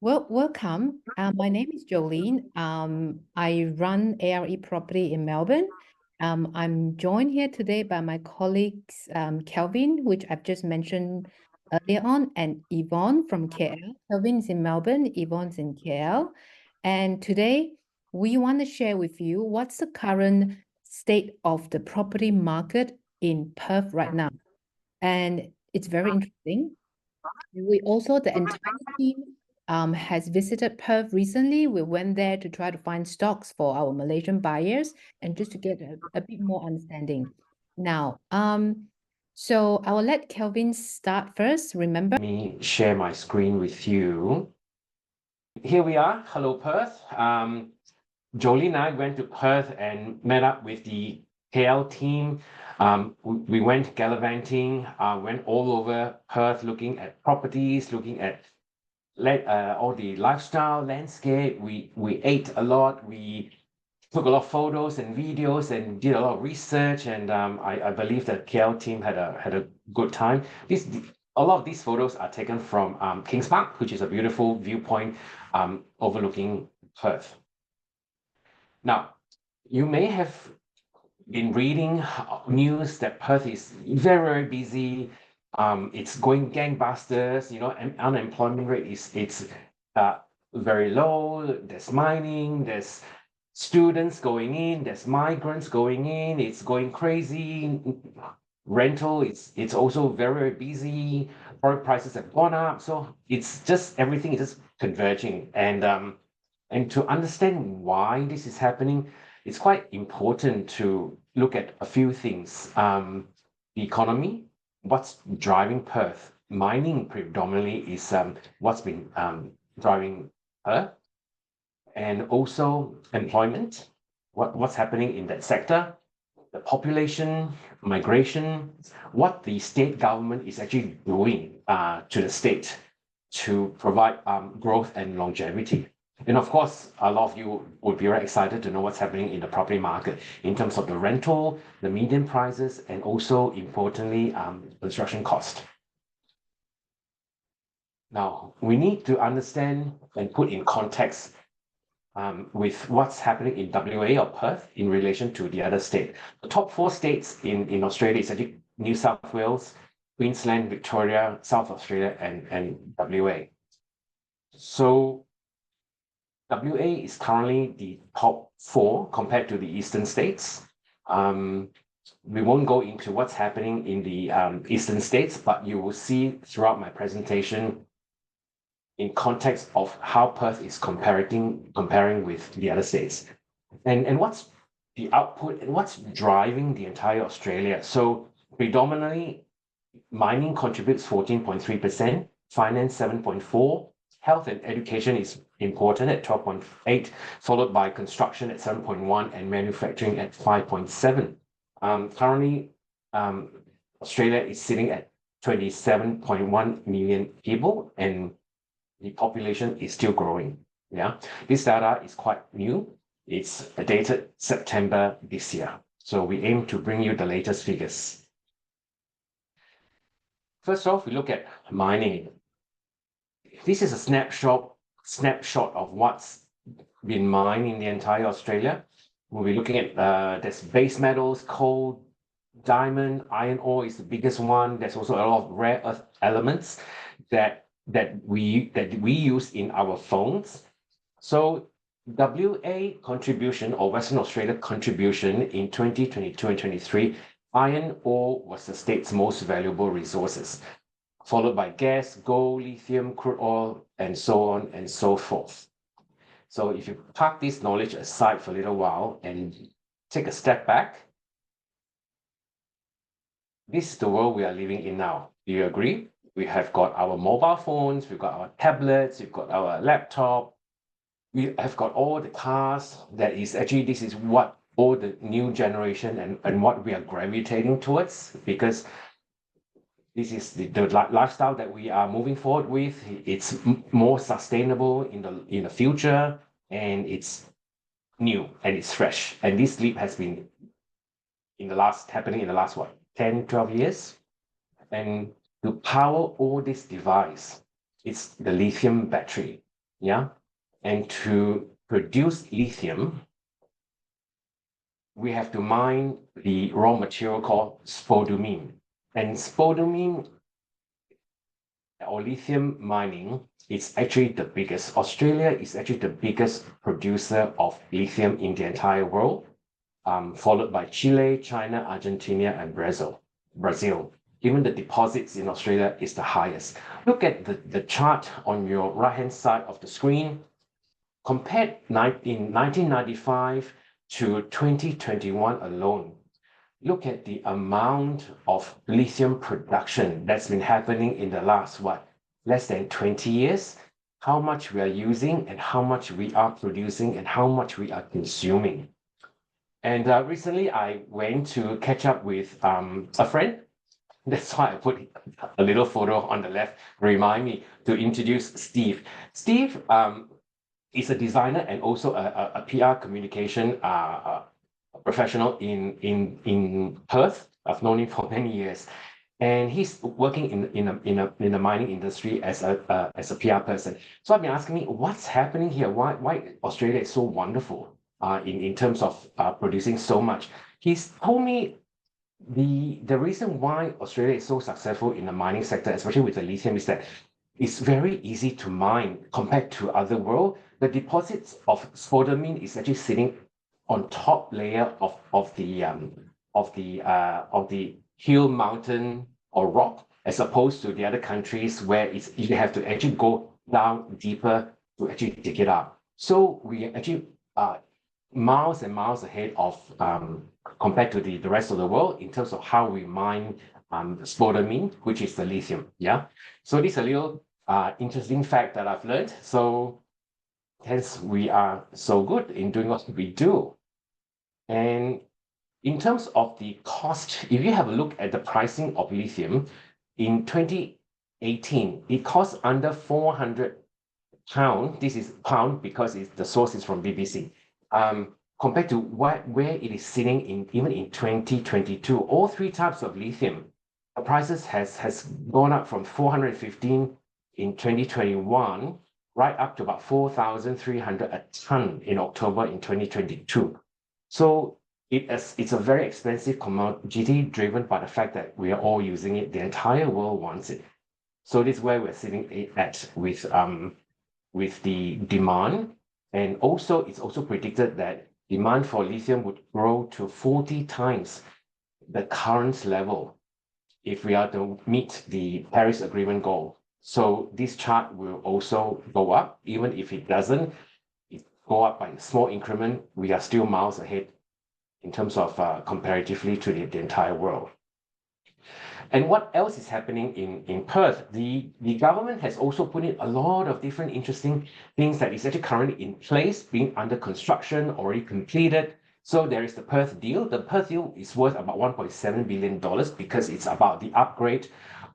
Well, welcome. My name is Jolene. I run ARE Property in Melbourne. I'm joined here today by my colleagues, Kelvin, which I've just mentioned earlier on, and Yvonne from KL. Kelvin's in Melbourne, Yvonne's in KL. And today we want to share with you what's the current state of the property market in Perth right now. And it's very interesting. We also, the entire team has visited Perth recently. We went there to try to find stocks for our Malaysian buyers and just to get a bit more understanding. Now, so I will let Kelvin start first. Remember? Let me share my screen with you. Here we are. Hello, Perth. Jolie and I went to Perth and met up with the KL team. We went gallivanting, went all over Perth looking at properties, looking at all the lifestyle landscape. We ate a lot. We took a lot of photos and videos and did a lot of research. And I believe that KL team had a good time. A lot of these photos are taken from Kings Park, which is a beautiful viewpoint overlooking Perth. Now, you may have been reading news that Perth is very, very busy. It's going gangbusters. Unemployment rate it's very low. There's mining. There's students going in. There's migrants going in. It's going crazy. Rental. It's also very, very busy. Product prices have gone up. So it's just everything is just converging. And to understand why this is happening, it's quite important to look at a few things. The economy, what's driving Perth? Mining predominantly is what's been driving Perth, and also employment, what's happening in that sector, the population, migration, what the state government is actually doing to the state to provide growth and longevity. And of course, a lot of you would be very excited to know what's happening in the property market in terms of the rental, the median prices, and also importantly, construction cost. Now, we need to understand and put in context with what's happening in WA or Perth in relation to the other state. The top 4 states in Australia is actually New South Wales, Queensland, Victoria, South Australia, and WA. So WA is currently the top 4 compared to the eastern states. We won't go into what's happening in the eastern states, but you will see throughout my presentation in context of how Perth is comparing with the other states. And what's the output and what's driving the entire Australia? So predominantly, mining contributes 14.3%, finance 7.4%, health and education is important at 12.8%, followed by construction at 7.1% and manufacturing at 5.7%. Currently, Australia is sitting at 27.1 million people, and the population is still growing. Yeah, this data is quite new. It's dated September this year. So we aim to bring you the latest figures. First off, we look at mining. This is a snapshot of what's been mined in the entire Australia. We'll be looking at there's base metals, coal, diamond, iron ore is the biggest one. There's also a lot of rare earth elements that we use in our phones. So WA contribution or Western Australia contribution in 2022 and 23, iron ore was the state's most valuable resources, followed by gas, gold, lithium, crude oil, and so on and so forth. So if you park this knowledge aside for a little while and take a step back, this is the world we are living in now. Do you agree? We have got our mobile phones, we've got our tablets, we've got our laptop, we have got all the cars. This is what all the new generation and what we are gravitating towards, because this is the lifestyle that we are moving forward with. It's more sustainable in the future, and it's new and it's fresh. And this leap has been happening in the last what, 10, 12 years? And to power all this device, it's the lithium battery. Yeah. And to produce lithium, we have to mine the raw material called spodumene. And spodumene or lithium mining is actually the biggest. Australia is actually the biggest producer of lithium in the entire world, followed by Chile, China, Argentina, and Brazil. Even the deposits in Australia is the highest. Look at the chart on your right-hand side of the screen. Compared in 1995 to 2021 alone, look at the amount of lithium production that's been happening in the last, less than 20 years, how much we are using and how much we are producing and how much we are consuming. And recently I went to catch up with a friend. That's why I put a little photo on the left, remind me to introduce Steve. Steve is a designer and also a PR communication professional in Perth. I've known him for many years, and he's working in the mining industry as a PR person. So I've been asking me what's happening here. Why Australia is so wonderful in terms of producing so much. He's told me the reason why Australia is so successful in the mining sector, especially with the lithium, is that it's very easy to mine compared to other world. The deposits of spodumene is actually sitting on top layer of the hill, mountain, or rock, as opposed to the other countries where you have to actually go down deeper to actually dig it up. So we actually miles and miles ahead of compared to the rest of the world in terms of how we mine spodumene, which is the lithium. Yeah. So this is a little interesting fact that I've learned. So hence we are so good in doing what we do. And in terms of the cost, if you have a look at the pricing of lithium in 2018, it costs under 400 pound. This is pound because the source is from BBC. Compared to where it is sitting even in 2022, all three types of lithium, the prices has gone up from 415 in 2021 right up to about 4,300 a ton in October in 2022. So it's a very expensive commodity driven by the fact that we are all using it. The entire world wants it. So this is where we're sitting at with the demand. And also, it's also predicted that demand for lithium would grow to 40 times the current level if we are to meet the Paris Agreement goal. So this chart will also go up, even if it doesn't go up by a small increment, we are still miles ahead in terms of comparatively to the entire world. And what else is happening in Perth? The government has also put in a lot of different interesting things that is actually currently in place, being under construction, already completed. So there is the Perth deal. The Perth deal is worth about $1.7 billion because it's about the upgrade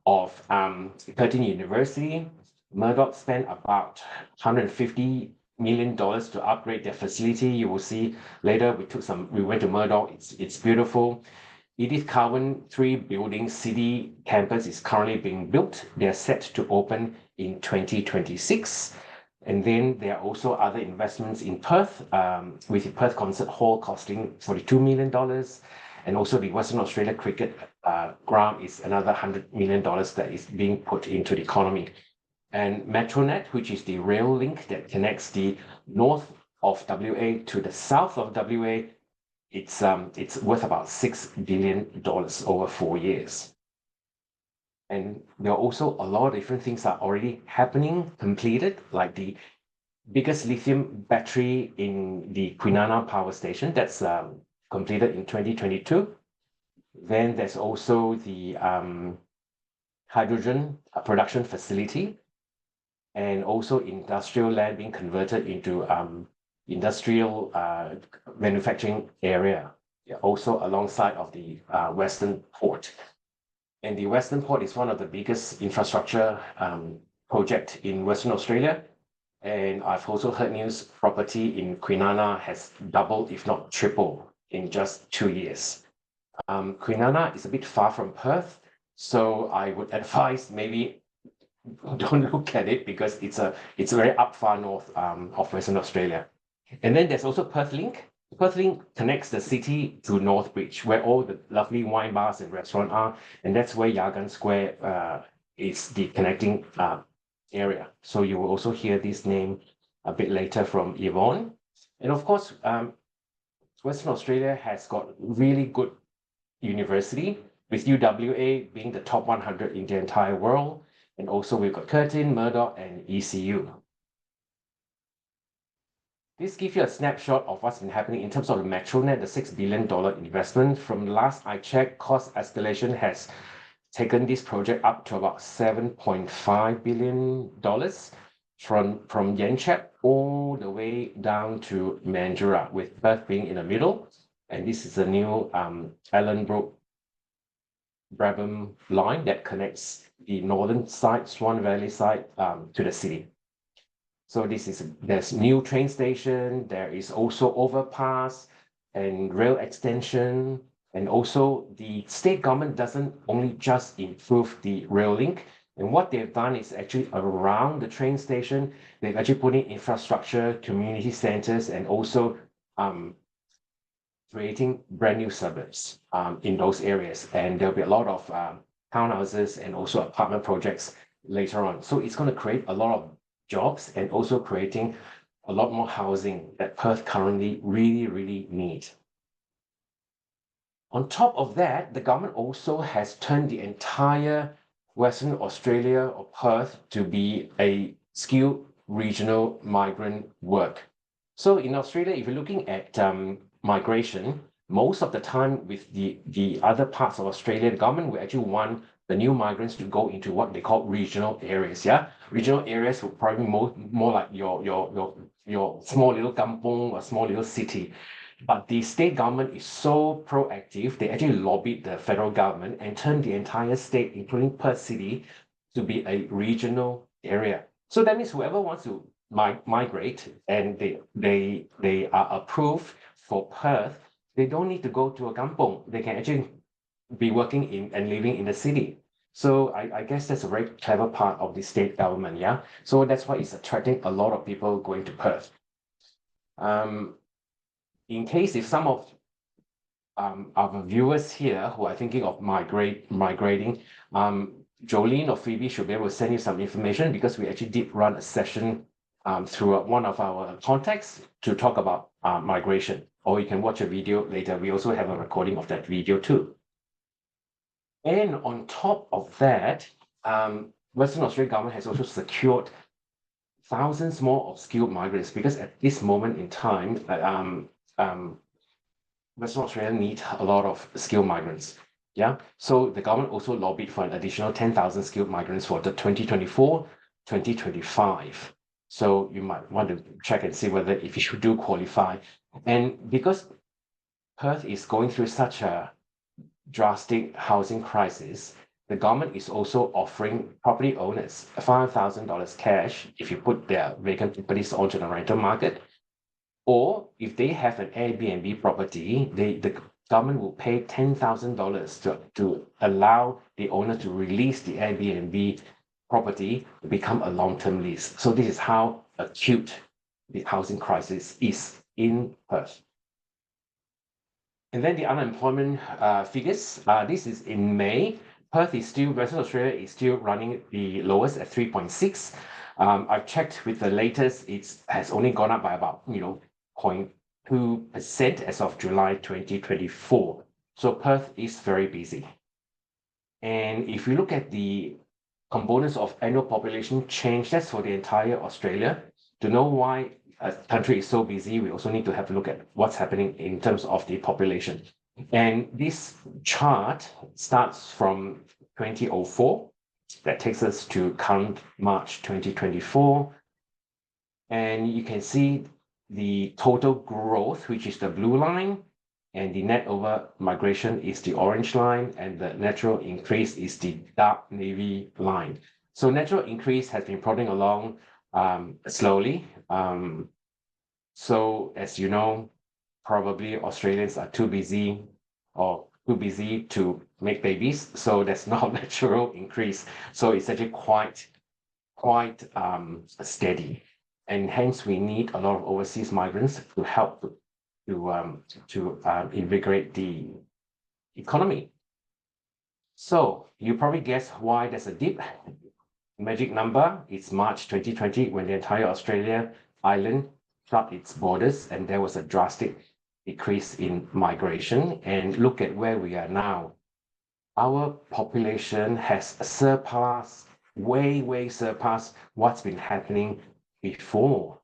of Curtin University. Murdoch spent about $150 million to upgrade their facility. You will see later we went to Murdoch. It's beautiful. Edith Cowan 3-building city campus is currently being built. They are set to open in 2026. And then there are also other investments in Perth, with the Perth Concert Hall costing $42 million. And also the Western Australia Cricket ground is another $100 million that is being put into the economy. And Metronet, which is the rail link that connects the north of WA to the south of WA, it's worth about $6 billion over 4 years. And there are also a lot of different things that are already happening, completed, like the biggest lithium battery in the Kwinana power station that's completed in 2022. Then there's also the hydrogen production facility and also industrial land being converted into industrial manufacturing area, also alongside of the Western Port. And the Western Port is one of the biggest infrastructure project in Western Australia. And I've also heard news property in Kwinana has doubled, if not tripled, in just 2 years. Kwinana is a bit far from Perth, so I would advise maybe don't look at it because it's very up far north of Western Australia. And then there's also Perth Link. Perth Link connects the city to Northbridge, where all the lovely wine bars and restaurants are, and that's where Yagan Square is the connecting area. So you will also hear this name a bit later from Yvonne. And of course, Western Australia has got really good university, with UWA being the top 100 in the entire world. And also we've got Curtin, Murdoch, and ECU. This gives you a snapshot of what's been happening in terms of the MetroNet, the $6 billion investment. From last I checked, cost escalation has taken this project up to about $7.5 billion from Yanchep all the way down to Mandurah, with Perth being in the middle. And this is a new Ellenbrook Brabham line that connects the northern side, Swan Valley side, to the city. So there's new train station, there is also overpass and rail extension, and also the state government doesn't only just improve the rail link. And what they've done is actually around the train station, they've actually put in infrastructure, community centers, and also creating brand new suburbs in those areas. And there'll be a lot of townhouses and also apartment projects later on. So it's going to create a lot of jobs and also creating a lot more housing that Perth currently really needs. On top of that, the government also has turned the entire Western Australia or Perth to be a skilled regional migrant work. So in Australia, if you're looking at migration, most of the time with the other parts of Australia, the government will actually want the new migrants to go into what they call regional areas. Yeah, regional areas will probably more like your small little kampong or small little city. But the state government is so proactive, they actually lobbied the federal government and turned the entire state, including Perth City, to be a regional area. So that means whoever wants to migrate and they are approved for Perth, they don't need to go to a kampong. They can actually be working in and living in the city. So I guess that's a very clever part of the state government, yeah. So that's why it's attracting a lot of people going to Perth. In case if some of our viewers here who are thinking of migrating, Jolene or Phoebe should be able to send you some information, because we actually did run a session through one of our contacts to talk about migration, or you can watch a video later. We also have a recording of that video too. And on top of that, Western Australian government has also secured thousands more of skilled migrants, because at this moment in time, Western Australia needs a lot of skilled migrants. Yeah, so the government also lobbied for an additional 10,000 skilled migrants for the 2024-2025. So you might want to check and see whether if you do qualify. And because Perth is going through such a drastic housing crisis, the government is also offering property owners $5,000 cash if you put their vacant properties onto the rental market. Or if they have an Airbnb property, the government will pay $10,000 to allow the owner to release the Airbnb property to become a long-term lease. So this is how acute the housing crisis is in Perth. And then the unemployment figures. This is in May. Western Australia is still running the lowest at 3.6. I've checked with the latest, it has only gone up by about 0.2% as of July 2024. So Perth is very busy. And if you look at the components of annual population change, that's for the entire Australia. To know why a country is so busy, we also need to have a look at what's happening in terms of the population. And this chart starts from 2004. That takes us to current March 2024. And you can see the total growth, which is the blue line, and the net over migration is the orange line, and the natural increase is the dark navy line. So natural increase has been plodding along slowly. So as you know, probably Australians are too busy to make babies, so there's no natural increase. So it's actually quite quite steady, and hence we need a lot of overseas migrants to help to invigorate the economy. So you probably guess why there's a dip. Magic number, it's March 2020 when the entire Australia island shut its borders and there was a drastic decrease in migration. And look at where we are now. Our population has way surpassed what's been happening before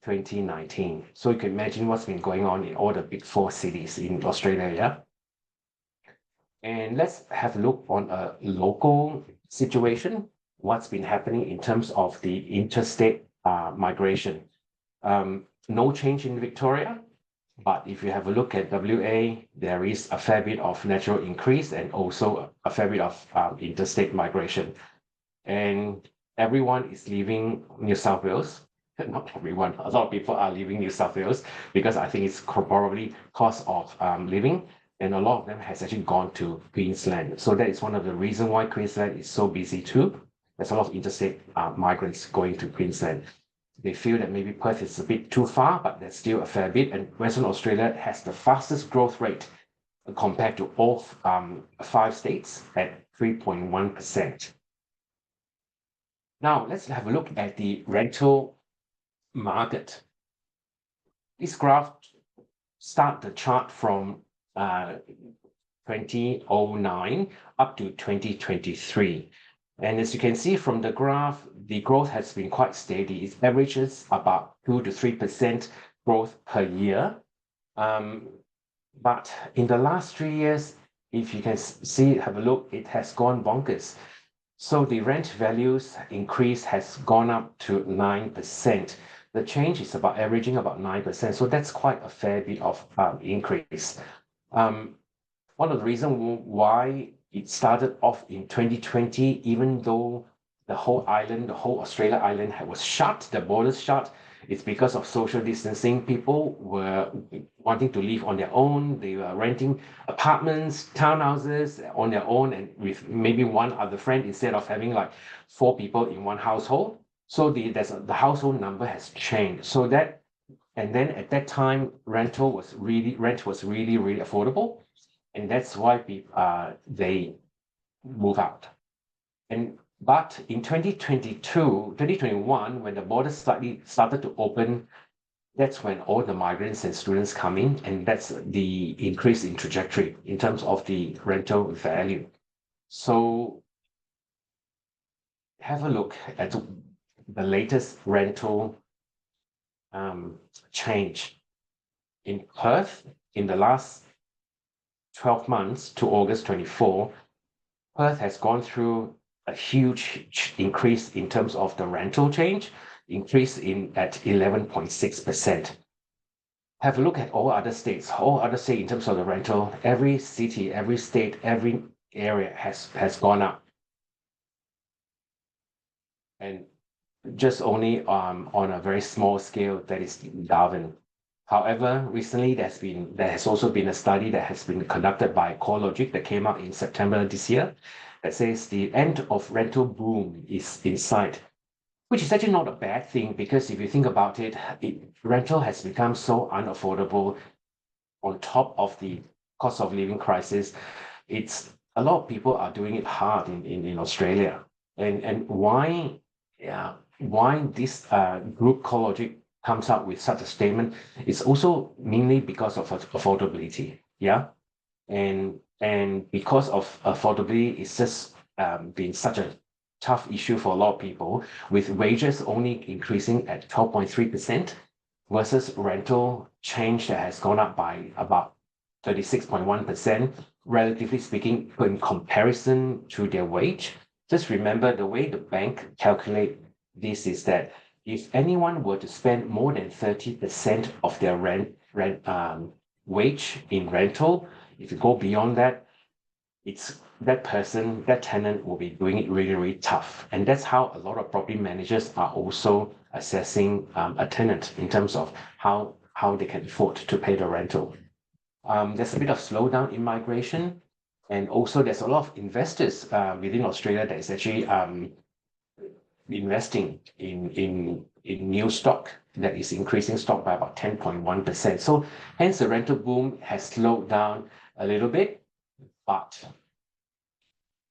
2019. So you can imagine what's been going on in all the big four cities in Australia, yeah? And let's have a look on a local situation, what's been happening in terms of the interstate migration. No change in Victoria, but if you have a look at WA, there is a fair bit of natural increase and also a fair bit of interstate migration. And everyone is leaving New South Wales. Not everyone, a lot of people are leaving New South Wales because I think it's probably cost of living. And a lot of them has actually gone to Queensland. So that is one of the reasons why Queensland is so busy too. There's a lot of interstate migrants going to Queensland. They feel that maybe Perth is a bit too far, but there's still a fair bit. And Western Australia has the fastest growth rate compared to all 5 states at 3.1%. Now, let's have a look at the rental market. This graph start the chart from 2009 up to 2023. And as you can see from the graph, the growth has been quite steady. It averages about 2 to 3% growth per year. But in the last 3 years, if you can see, have a look, it has gone bonkers. So the rent values increase has gone up to 9%. The change is about averaging about 9%. So that's quite a fair bit of increase. One of the reasons why it started off in 2020, even though the whole island, the whole Australia island was shut, the borders shut, it's because of social distancing. People were wanting to live on their own. They were renting apartments, townhouses on their own and with maybe one other friend instead of having like 4 people in one household. So the household number has changed. So that, and then at that time, rent was really affordable. And that's why they move out. But in 2021, when the borders slightly started to open, that's when all the migrants and students come in, and that's the increase in trajectory in terms of the rental value. So have a look at the latest rental change in Perth in the last 12 months to August 24. Perth has gone through a huge increase in terms of the rental change, increase at 11.6%. Have a look at all other states. All other states in terms of the rental, every city, every state, every area has gone up. And just only on a very small scale, that is Darwin. However, recently there has also been a study that has been conducted by CoreLogic that came out in September this year that says the end of rental boom is in sight, which is actually not a bad thing because if you think about it, rental has become so unaffordable on top of the cost of living crisis. It's a lot of people are doing it hard in Australia. And why this group CoreLogic comes up with such a statement, it's also mainly because of affordability, yeah? And because of affordability, it's just been such a tough issue for a lot of people, with wages only increasing at 12.3% versus rental change that has gone up by about 36.1%, relatively speaking, in comparison to their wage. Just remember the way the bank calculate this is that if anyone were to spend more than 30% of their wage in rental, if you go beyond that, it's that tenant will be doing it really tough. And that's how a lot of property managers are also assessing a tenant in terms of how they can afford to pay the rental. There's a bit of slowdown in migration, and also there's a lot of investors within Australia that is actually investing in new stock that is increasing stock by about 10.1%. So hence the rental boom has slowed down a little bit, but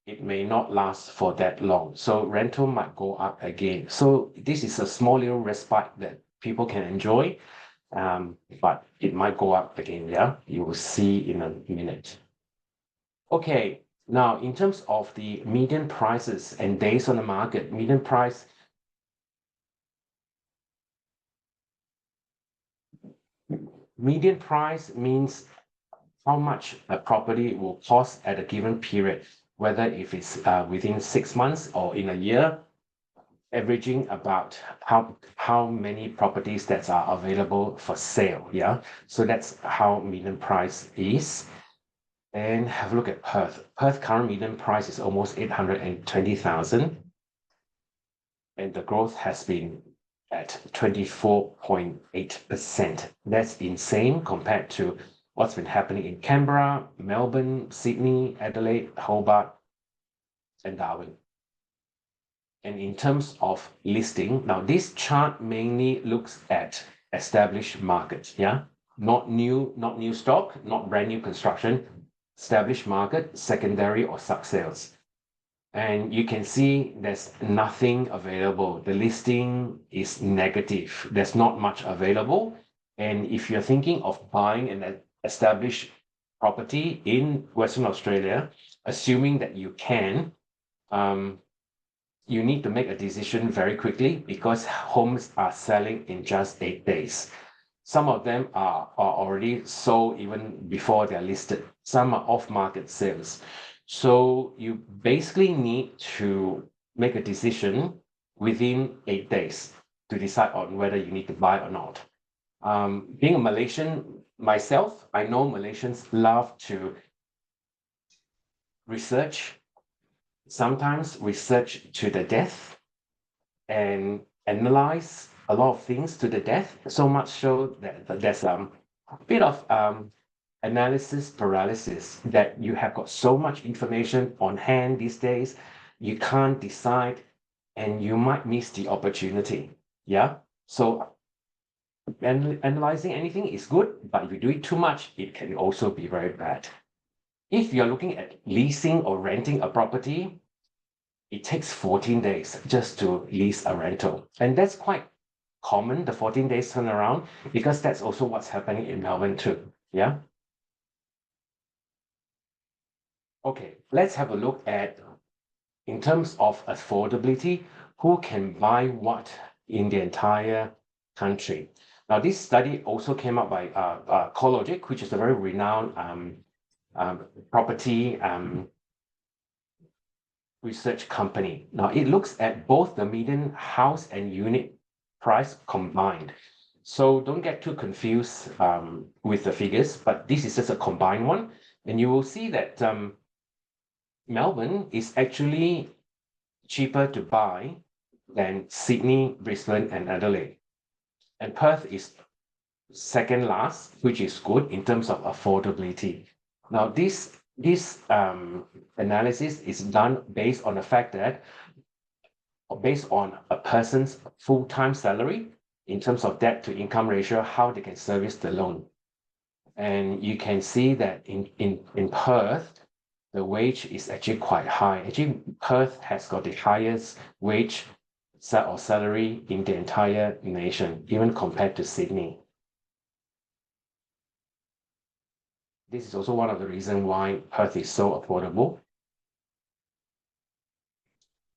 it may not last for that long. So rental might go up again. So this is a small little respite that people can enjoy, but it might go up again. Yeah, you will see in a minute. Okay, now in terms of the median prices and days on the market, median price means how much a property will cost at a given period, whether if it's within 6 months or in a year, averaging about how many properties that are available for sale. Yeah, so that's how median price is. And have a look at Perth. Perth current median price is almost 820,000, and the growth has been at 24.8%. That's insane compared to what's been happening in Canberra, Melbourne, Sydney, Adelaide, Hobart, and Darwin. And in terms of listing, now this chart mainly looks at established markets, yeah? Not new stock, not brand new construction, established market, secondary or sub-sales. And you can see there's nothing available. The listing is negative. There's not much available. And if you're thinking of buying an established property in Western Australia, assuming that you can, you need to make a decision very quickly because homes are selling in just 8 days. Some of them are already sold even before they're listed. Some are off-market sales. So you basically need to make a decision within 8 days to decide on whether you need to buy or not. Being a Malaysian myself, I know Malaysians love to research, sometimes research to the death and analyze a lot of things to the death, so much so that there's a bit of analysis paralysis, that you have got so much information on hand these days, you can't decide and you might miss the opportunity. Yeah. So analyzing anything is good, but if you do it too much, it can also be very bad. If you're looking at leasing or renting a property, it takes 14 days just to lease a rental. And that's quite common, the 14 days turnaround, because that's also what's happening in Melbourne too. Yeah. Okay, let's have a look at, in terms of affordability, who can buy what in the entire country. Now, this study also came up by CoreLogic, which is a very renowned property research company. Now, it looks at both the median house and unit price combined. So don't get too confused with the figures, but this is just a combined one. And you will see that Melbourne is actually cheaper to buy than Sydney, Brisbane, and Adelaide. And Perth is second last, which is good in terms of affordability. Now, this analysis is done based on the fact that, based on a person's full-time salary in terms of debt to income ratio, how they can service the loan. And you can see that in Perth, the wage is actually quite high. Actually, Perth has got the highest wage or salary in the entire nation, even compared to Sydney. This is also one of the reasons why Perth is so affordable.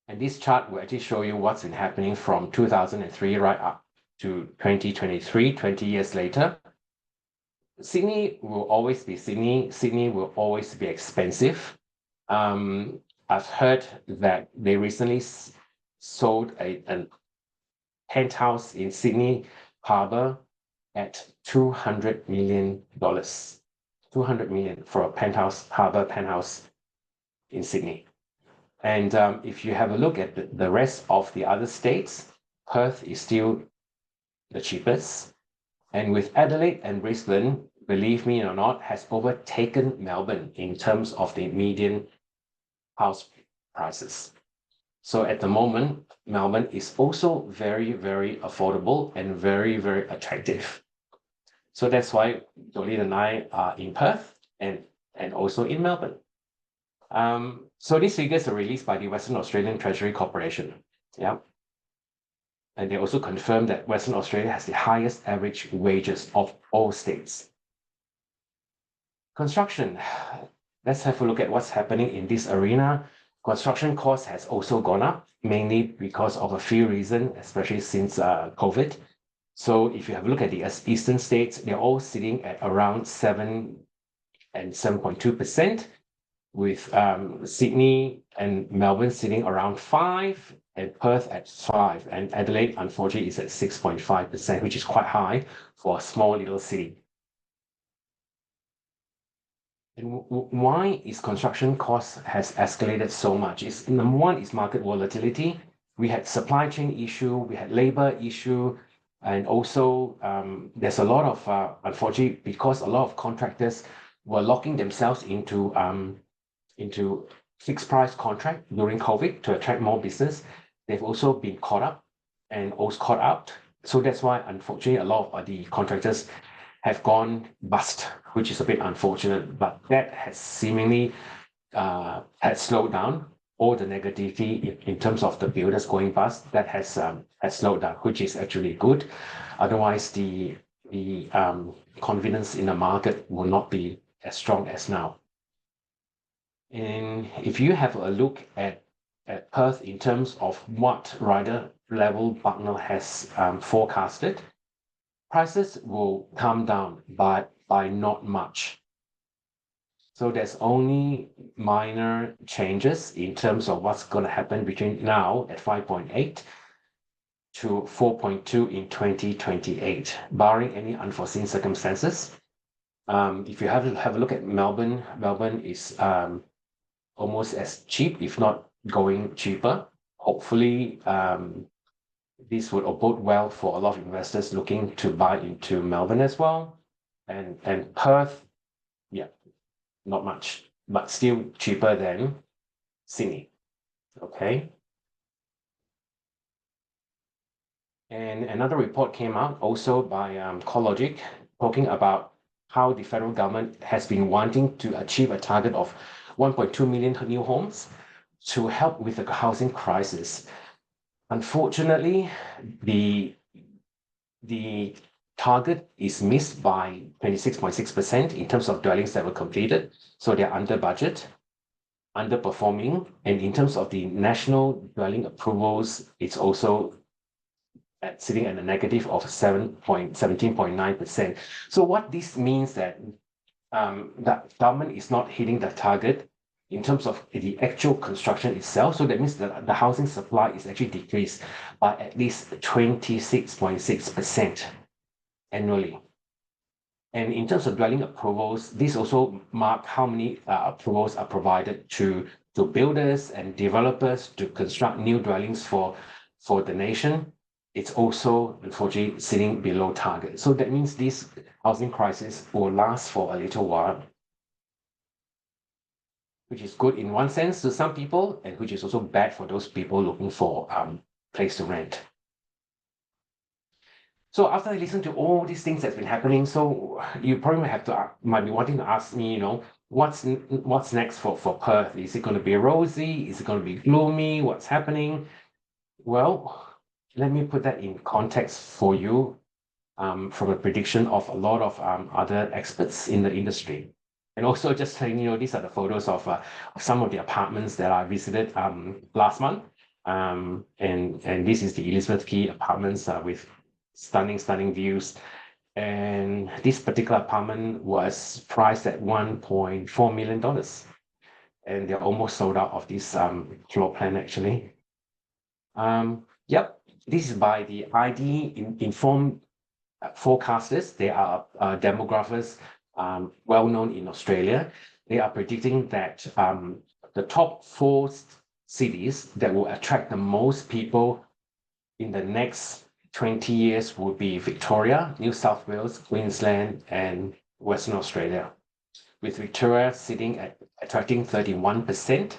And this chart will actually show you what's been happening from 2003 right up to 2023, 20 years later. Sydney will always be Sydney. Sydney will always be expensive. I've heard that they recently sold a penthouse in Sydney Harbour at $200 million. 200 million for a harbour penthouse in Sydney. And if you have a look at the rest of the other states, Perth is still the cheapest. And with Adelaide and Brisbane, believe me or not, has overtaken Melbourne in terms of the median house prices. So at the moment, Melbourne is also very, very affordable and very, very attractive. So that's why Jolene and I are in Perth and also in Melbourne. So these figures are released by the Western Australian Treasury Corporation. Yeah. And they also confirm that Western Australia has the highest average wages of all states. Construction. Let's have a look at what's happening in this arena. Construction cost has also gone up, mainly because of a few reasons, especially since COVID. So if you have a look at the eastern states, they're all sitting at around 7 and 7.2%, with Sydney and Melbourne sitting around 5, and Perth at 5, and Adelaide, unfortunately, is at 6.5%, which is quite high for a small little city. And why is construction costs has escalated so much? Is number one is market volatility. We had supply chain issue, we had labor issue, and also there's a lot of unfortunately, because a lot of contractors were locking themselves into fixed price contract during COVID to attract more business. They've also been caught up and also caught out. So that's why, unfortunately, a lot of the contractors have gone bust, which is a bit unfortunate, but that has seemingly has slowed down all the negativity in terms of the builders going bust. That has slowed down, which is actually good. Otherwise, the confidence in the market will not be as strong as now. And if you have a look at Perth in terms of what Rider Level Bucknell has forecasted, prices will come down by not much. So there's only minor changes in terms of what's going to happen between now at 5.8 to 4.2 in 2028, barring any unforeseen circumstances. If you have a look at Melbourne, Melbourne is almost as cheap, if not going cheaper. Hopefully, this would bode well for a lot of investors looking to buy into Melbourne as well. And Perth, yeah, not much, but still cheaper than Sydney. Okay. And another report came out also by CoreLogic, talking about how the federal government has been wanting to achieve a target of 1.2 million new homes to help with the housing crisis. Unfortunately, the target is missed by 26.6% in terms of dwellings that were completed. So they're under budget, underperforming. And in terms of the national dwelling approvals, it's also sitting at a negative of 17.9%. So what this means that the government is not hitting the target in terms of the actual construction itself. So that means that the housing supply is actually decreased by at least 26.6% annually. And in terms of dwelling approvals, this also mark how many approvals are provided to builders and developers to construct new dwellings for the nation. It's also, unfortunately, sitting below target. So that means this housing crisis will last for a little while, which is good in one sense to some people, and which is also bad for those people looking for place to rent. So after I listen to all these things that's been happening, so you probably might be wanting to ask me, you know, what's next for Perth? Is it going to be rosy? Is it going to be gloomy? What's happening? Well, let me put that in context for you from a prediction of a lot of other experts in the industry. And also just saying, you know, these are the photos of some of the apartments that I visited last month. And this is the Elizabeth Quay apartments with stunning views. And this particular apartment was priced at $1.4 million. And they're almost sold out of this floor plan, actually. Yep, this is by the ID Informed forecasters. They are demographers well known in Australia. They are predicting that the top 4 cities that will attract the most people in the next 20 years will be Victoria, New South Wales, Queensland, and Western Australia, with Victoria sitting at attracting 31%,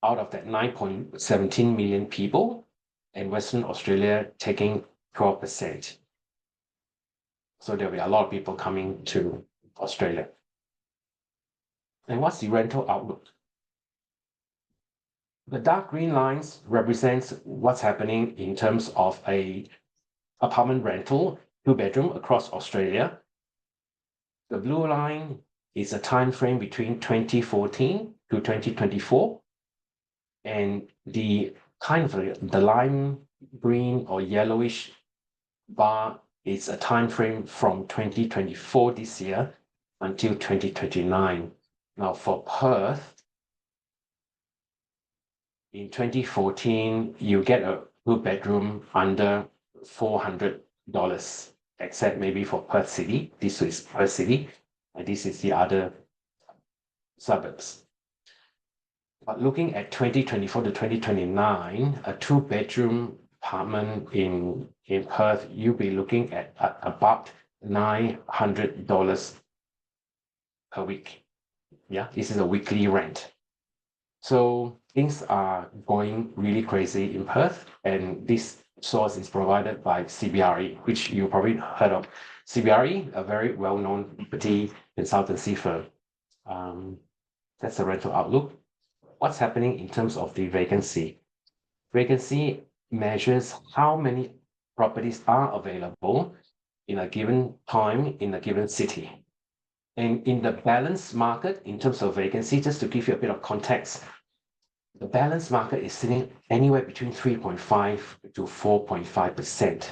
out of that 9.17 million people, and Western Australia taking 12%. So there'll be a lot of people coming to Australia. And what's the rental outlook? The dark green lines represents what's happening in terms of a apartment rental, 2-bedroom across Australia. The blue line is a time frame between 2014 to 2024. And the kind of the lime green or yellowish bar is a time frame from 2024 this year until 2029. Now for Perth, in 2014, you get a 2-bedroom under $400, except maybe for Perth City. This is Perth City, and this is the other suburbs. But looking at 2024 to 2029, a 2-bedroom apartment in Perth, you'll be looking at about $900 per week. Yeah, this is a weekly rent. So things are going really crazy in Perth, and this source is provided by CBRE, which you probably heard of. CBRE, a very well-known property consultancy firm. That's the rental outlook. What's happening in terms of the vacancy? Vacancy measures how many properties are available in a given time in a given city. And in the balanced market, in terms of vacancy, just to give you a bit of context, the balanced market is sitting anywhere between 3.5 to 4.5%.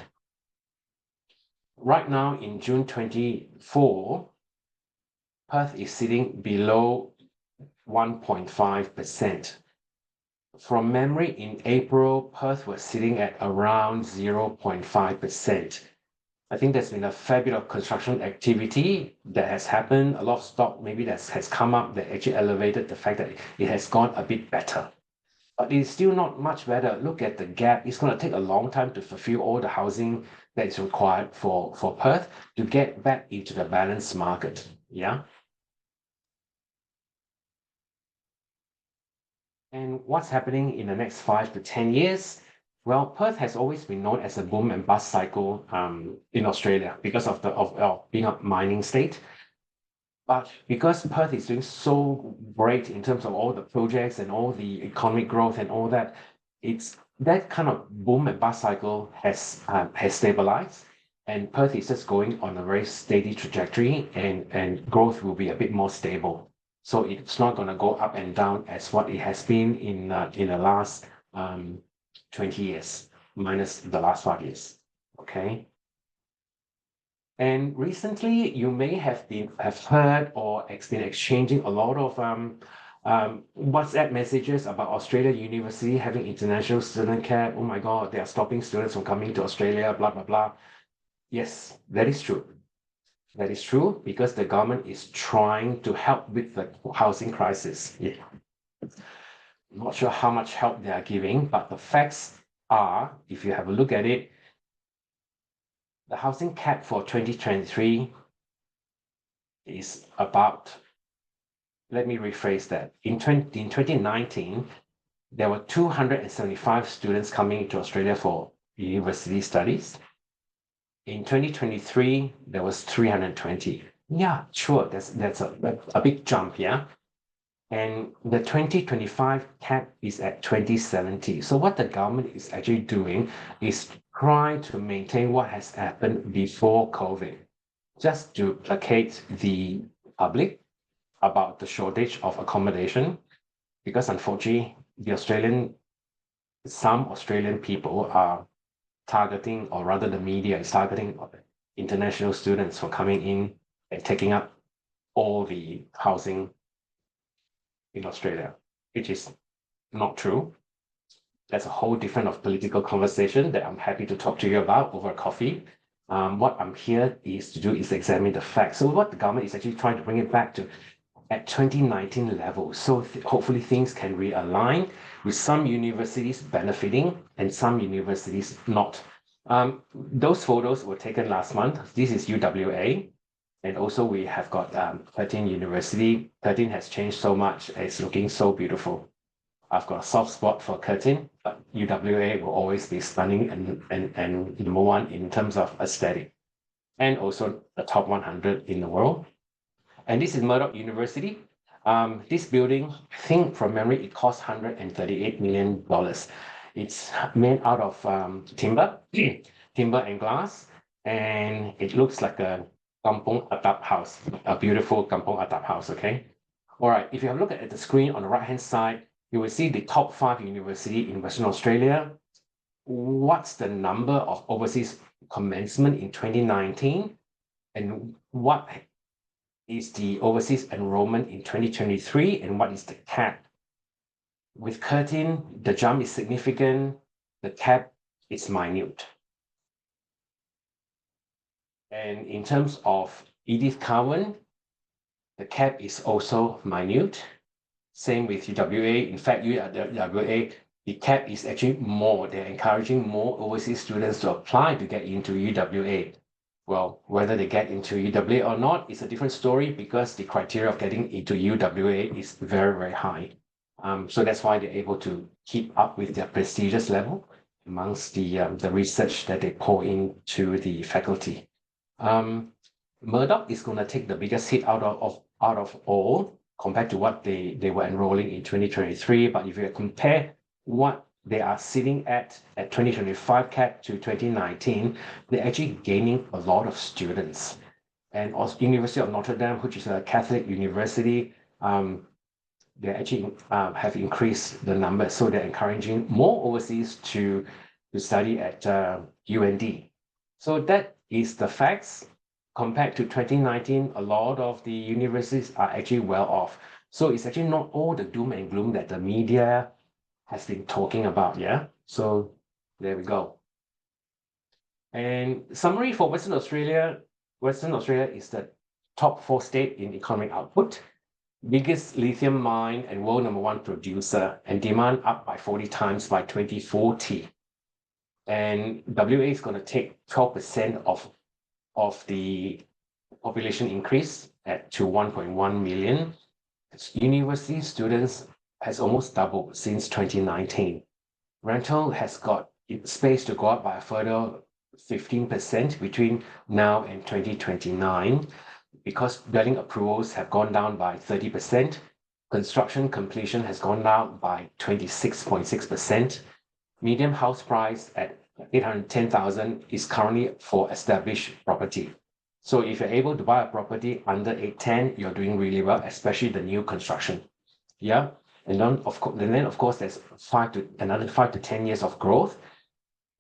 Right now, in June 24, Perth is sitting below 1.5%. From memory, in April, Perth was sitting at around 0.5%. I think there's been a fair bit of construction activity that has happened. A lot of stock maybe that has come up that actually elevated the fact that it has gone a bit better. But it's still not much better. Look at the gap. It's going to take a long time to fulfill all the housing that is required for Perth to get back into the balanced market. Yeah. And what's happening in the next 5 to 10 years? Well, Perth has always been known as a boom and bust cycle in Australia because of being a mining state. But because Perth is doing so great in terms of all the projects and all the economic growth and all that, it's that kind of boom and bust cycle has stabilized, and Perth is just going on a very steady trajectory, and growth will be a bit more stable. So it's not going to go up and down as what it has been in the last 20 years, minus the last 5 years. Okay. And recently, you may have heard or been exchanging a lot of WhatsApp messages about Australia University having international student cap. Oh my God, they are stopping students from coming to Australia, blah, blah, blah. Yes, that is true. That is true because the government is trying to help with the housing crisis. Yeah. I'm not sure how much help they are giving, but the facts are, if you have a look at it, the housing cap for 2023 is about, let me rephrase that. In 2019, there were 275 students coming into Australia for university studies. In 2023, there was 320. Yeah, sure, that's a big jump, yeah? And the 2025 cap is at 2070. So what the government is actually doing is trying to maintain what has happened before COVID, just to placate the public about the shortage of accommodation, because unfortunately, some Australian people are targeting, or rather the media is targeting international students for coming in and taking up all the housing in Australia, which is not true. That's a whole different of political conversation that I'm happy to talk to you about over coffee. What I'm here is to do is examine the facts. So what the government is actually trying to bring it back to at 2019 level. So hopefully things can realign with some universities benefiting and some universities not. Those photos were taken last month. This is UWA. And also we have got 13 University. 13 has changed so much. It's looking so beautiful. I've got a soft spot for Curtin, but UWA will always be stunning and number one in terms of aesthetic, and also the top 100 in the world. And this is Murdoch University. This building, I think from memory, it cost $138 million. It's made out of timber, timber and glass, and it looks like a kampong atap house, a beautiful kampong atap house, okay? All right, if you have a look at the screen on the right-hand side, you will see the top 5 university in Western Australia. What's the number of overseas commencement in 2019? And what is the overseas enrollment in 2023? And what is the cap? With Curtin, the jump is significant. The cap is minute. And in terms of Edith Cowan, the cap is also minute. Same with UWA. In fact, UWA, the cap is actually more. They're encouraging more overseas students to apply to get into UWA. Well, whether they get into UWA or not is a different story because the criteria of getting into UWA is very, very high. So that's why they're able to keep up with their prestigious level amongst the research that they pour into the faculty. Murdoch is going to take the biggest hit out of all compared to what they were enrolling in 2023. But if you compare what they are sitting at 2025 cap to 2019, they're actually gaining a lot of students. And also University of Notre Dame, which is a Catholic university, they actually have increased the numbers. So they're encouraging more overseas to study at UND. So that is the facts. Compared to 2019, a lot of the universities are actually well off. So it's actually not all the doom and gloom that the media has been talking about, yeah? So there we go. And summary for Western Australia is the top 4 state in economic output, biggest lithium mine and world #1 producer, and demand up by 40 times by 2040. And WA is going to take 12% of the population increase to 1.1 million. University students has almost doubled since 2019. Rental has got space to go up by a further 15% between now and 2029 because building approvals have gone down by 30%. Construction completion has gone down by 26.6%. Median house price at 810,000 is currently for established property. So if you're able to buy a property under 810, you're doing really well, especially the new construction. Yeah. And then of course, there's another 5 to 10 years of growth,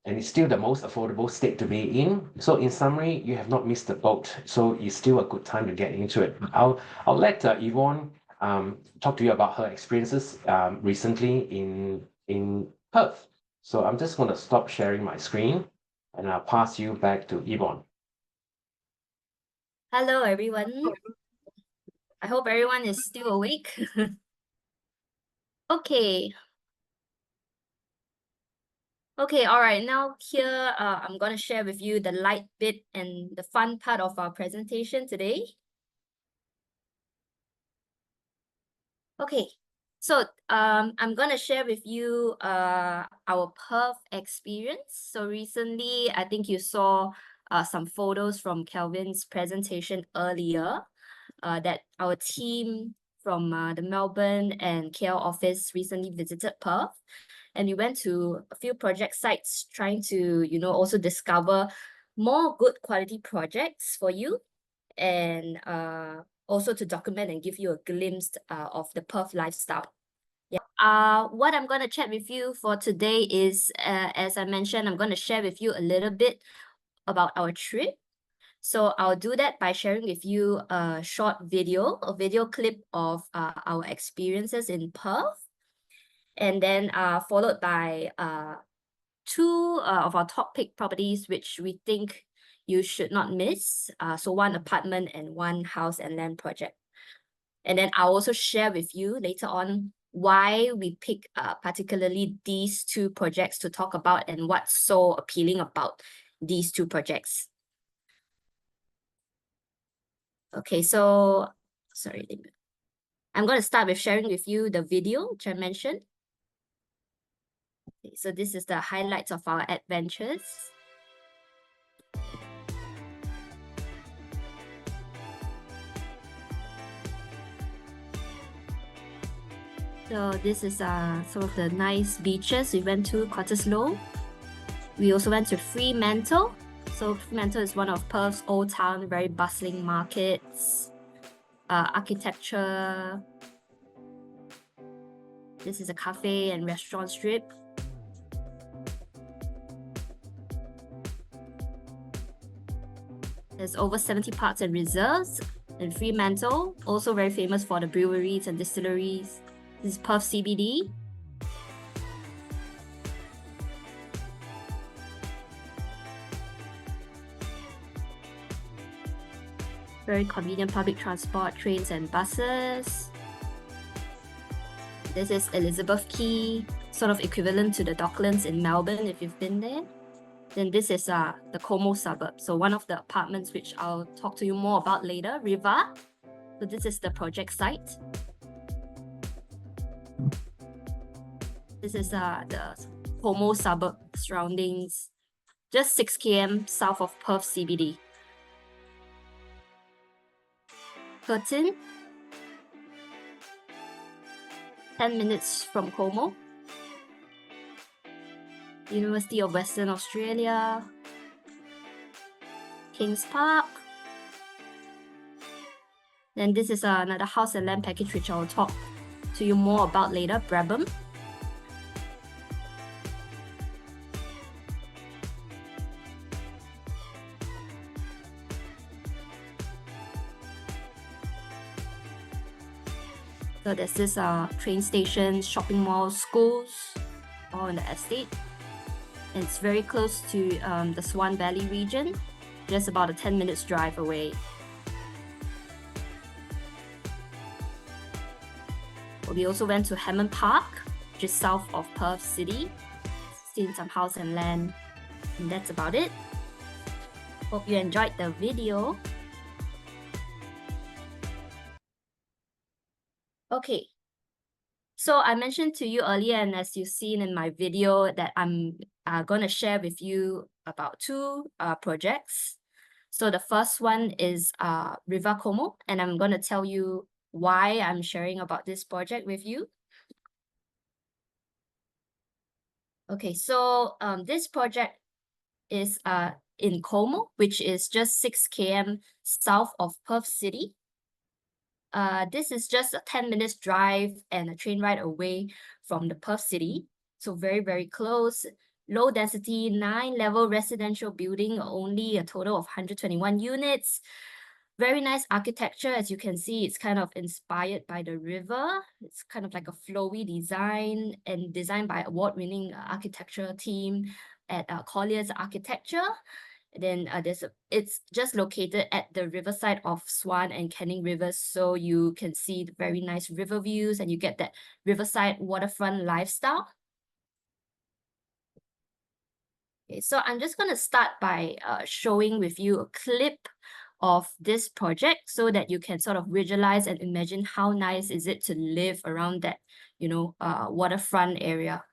and it's still the most affordable state to be in. So in summary, you have not missed the boat. So it's still a good time to get into it. I'll let Yvonne talk to you about her experiences recently in Perth. So I'm just going to stop sharing my screen, and I'll pass you back to Yvonne. Hello, everyone. I hope everyone is still awake. Okay. Okay, all right. Now here, I'm going to share with you the light bit and the fun part of our presentation today. Okay, so I'm going to share with you our Perth experience. So recently, I think you saw some photos from Kelvin's presentation earlier that our team from the Melbourne and KL office recently visited Perth. And we went to a few project sites trying to, also discover more good quality projects for you and also to document and give you a glimpse of the Perth lifestyle. Yeah. What I'm going to chat with you for today is, as I mentioned, I'm going to share with you a little bit about our trip. So I'll do that by sharing with you a short video, a video clip of our experiences in Perth. And then followed by 2 of our top pick properties, which we think you should not miss. So 1 apartment and 1 house and land project. And then I'll also share with you later on why we pick particularly these 2 projects to talk about and what's so appealing about these 2 projects. Okay, so sorry, I'm going to start with sharing with you the video which I mentioned. So this is the highlights of our adventures. So this is some of the nice beaches we went to. Cottesloe. We also went to Fremantle. So Fremantle is one of Perth's old town, very bustling markets, architecture. This is a cafe and restaurant strip. There's over 70 parks and reserves in Fremantle, also very famous for the breweries and distilleries. This is Perth CBD. Very convenient public transport, trains and buses. This is Elizabeth Quay, sort of equivalent to the Docklands in Melbourne if you've been there. Then this is the Como suburb. So one of the apartments which I'll talk to you more about later, Riva. So this is the project site. This is the Como suburb surroundings, just 6 km south of Perth CBD. Curtin, 10 minutes from Como. University of Western Australia, Kings Park. Then this is another house and land package which I'll talk to you more about later, Brabham. So there's this train station, shopping malls, schools, all in the estate. And it's very close to the Swan Valley region, just about a 10 minutes drive away. We also went to Hammond Park, just south of Perth City, seen some house and land, and that's about it. Hope you enjoyed the video. Okay, so I mentioned to you earlier, and as you've seen in my video, that I'm going to share with you about two projects. So the first one is Riva Como, and I'm going to tell you why I'm sharing about this project with you. Okay, so this project is in Como, which is just 6 km south of Perth City. This is just a 10 minutes drive and a train ride away from the Perth City. So very, very close. Low density, 9-level residential building, only a total of 121 units. Very nice architecture. As you can see, it's kind of inspired by the river. It's kind of like a flowy design and designed by award-winning architecture team at Collier's Architecture. Then it's just located at the riverside of Swan and Canning Rivers, so you can see the very nice river views and you get that riverside waterfront lifestyle. Okay, so I'm just going to start by showing with you a clip of this project so that you can sort of visualize and imagine how nice is it to live around that, waterfront area.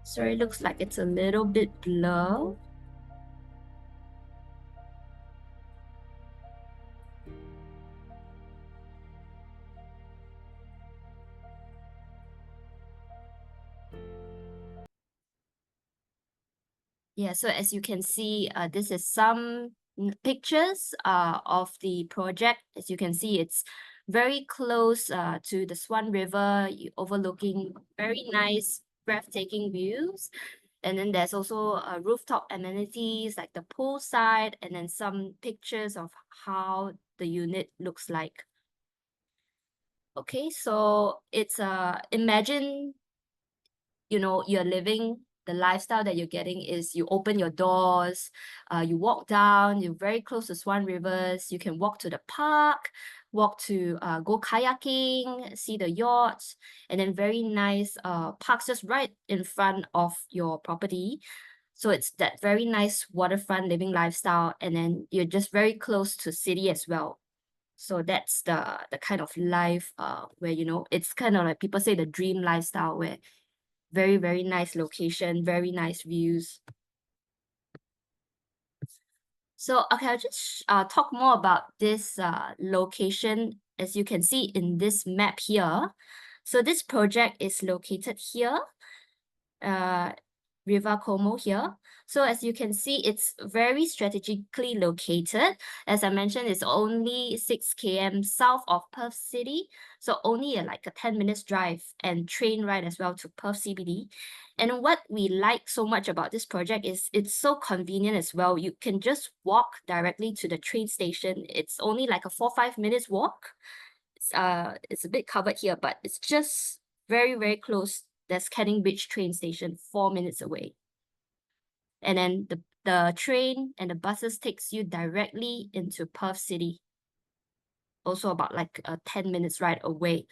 Sorry, looks like it's a little bit blurred. Yeah, so as you can see, this is some pictures of the project. As you can see, it's very close to the Swan River, overlooking very nice, breathtaking views. And then there's also rooftop amenities like the poolside, and then some pictures of how the unit looks like. Okay, so it's imagine, you're living the lifestyle that you're getting is you open your doors, you walk down, you're very close to Swan Rivers, you can walk to the park, walk to go kayaking, see the yachts, and then very nice parks just right in front of your property. So it's that very nice waterfront living lifestyle, and then you're just very close to city as well. So that's the kind of life where, it's kind of like people say the dream lifestyle, where very, very nice location, very nice views. So, okay, I'll just talk more about this location. As you can see in this map here. So this project is located here, River Como here. So as you can see, it's very strategically located. As I mentioned, it's only 6 km south of Perth City. So only like a 10 minutes drive and train ride as well to Perth CBD. And what we like so much about this project is it's so convenient as well. You can just walk directly to the train station. It's only like a 4-5 minutes walk. It's a bit covered here, but it's just very, very close. There's Canning Bridge train station 4 minutes away. And then the train and the buses takes you directly into Perth City. Also about like a 10 minutes ride away.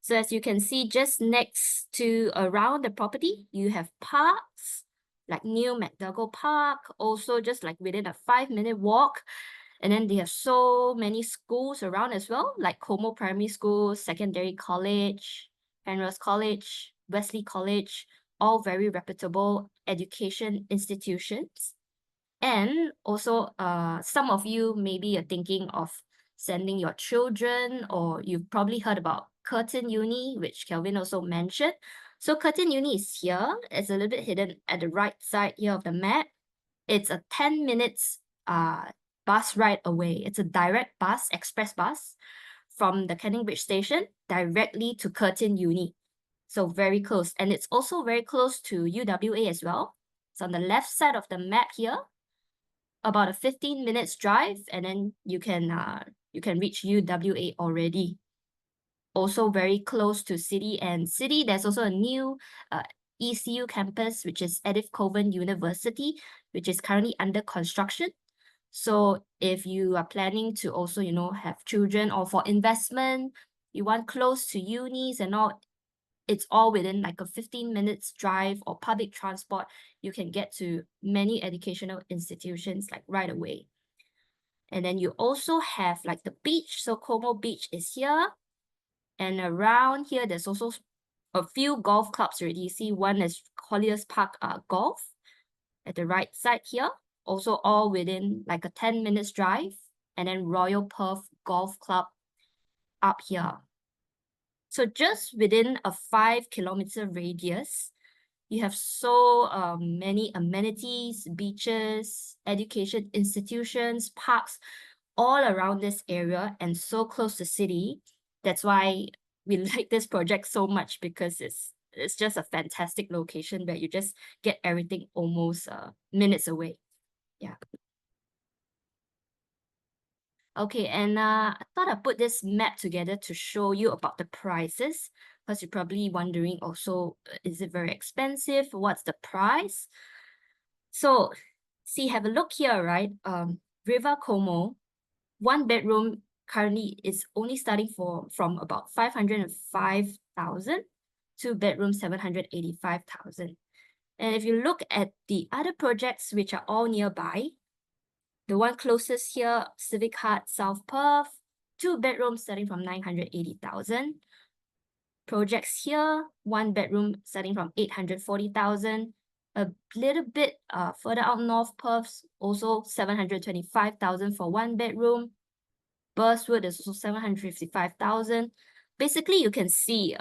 So as you can see, just next to around the property, you have parks like New McDougall Park, also just like within a 5-minute walk. And then they have so many schools around as well, like Como Primary School, Secondary College, Penrose College, Wesley College, all very reputable education institutions. And also, some of you maybe are thinking of sending your children, or you've probably heard about Curtin Uni, which Kelvin also mentioned. So Curtin Uni is here. It's a little bit hidden at the right side here of the map. It's a 10 minutes bus ride away. It's a direct bus, express bus, from the Canning Bridge station directly to Curtin Uni. So very close. And it's also very close to UWA as well. So on the left side of the map here, about a 15 minutes drive, and then you can reach UWA already. Also very close to city, and city, there's also a new ECU campus, which is Edith Cowan University, which is currently under construction. So if you are planning to also, have children, or for investment, you want close to unis and all, it's all within like a 15 minutes drive or public transport. You can get to many educational institutions like right away. And then you also have like the beach. So Como Beach is here. And around here, there's also a few golf clubs already. You see one is Colliers Park Golf at the right side here. Also all within like a 10 minutes drive. And then Royal Perth Golf Club up here. So just within a 5-kilometer radius, you have so many amenities, beaches, education institutions, parks, all around this area and so close to city. That's why we like this project so much, because it's just a fantastic location where you just get everything almost minutes away. Yeah. Okay, and I thought I'd put this map together to show you about the prices, because you're probably wondering also, is it very expensive? What's the price? So, see, have a look here, right? River Como, 1-bedroom currently is only starting from about 505,000, 2-bedroom 785,000. And if you look at the other projects which are all nearby, the one closest here, Civic Heart, South Perth, 2-bedroom starting from 980,000. Projects here, 1-bedroom starting from 840,000. A little bit further out north, Perth, also 725,000 for 1-bedroom. Burswood is also 755,000. Basically, you can see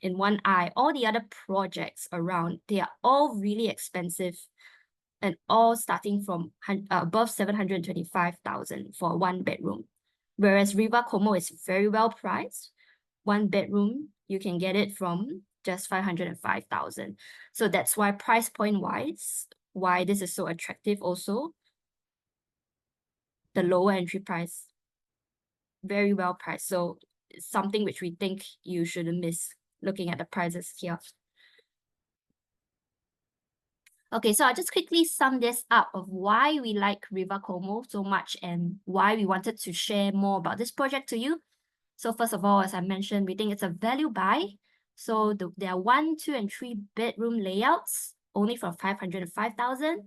in one eye, all the other projects around, they are all really expensive, and all starting from above 725,000 for a 1-bedroom. Whereas Riva Como is very well priced. 1 bedroom, you can get it from just 505,000. So that's why price point wise, why this is so attractive also. The lower entry price, very well priced. So it's something which we think you shouldn't miss looking at the prices here. Okay, so I'll just quickly sum this up of why we like Riva Como so much and why we wanted to share more about this project to you. So first of all, as I mentioned, we think it's a value buy. So there are 1, 2, and 3 bedroom layouts only for 505,000.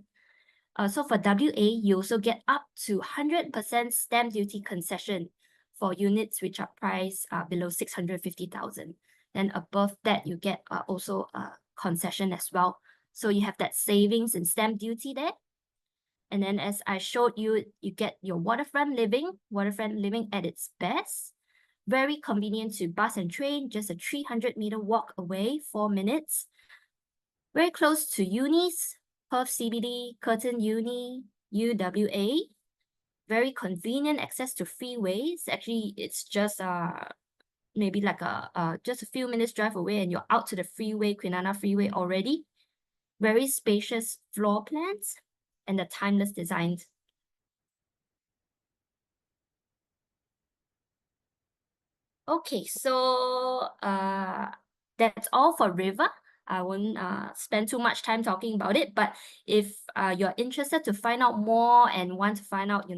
So for WA, you also get up to 100% stamp duty concession for units which are priced below 650,000. Then above that, you get also a concession as well. So you have that savings in stamp duty there. And then as I showed you, you get your waterfront living at its best. Very convenient to bus and train, just a 300-meter walk away, 4 minutes. Very close to unis, Perth CBD, Curtin Uni, UWA. Very convenient access to freeways. Actually, it's just maybe like just a few minutes drive away and you're out to the freeway, Kwinana Freeway already. Very spacious floor plans and the timeless designs. Okay, so that's all for Riva. I won't spend too much time talking about it, but if you're interested to find out more and want to find out,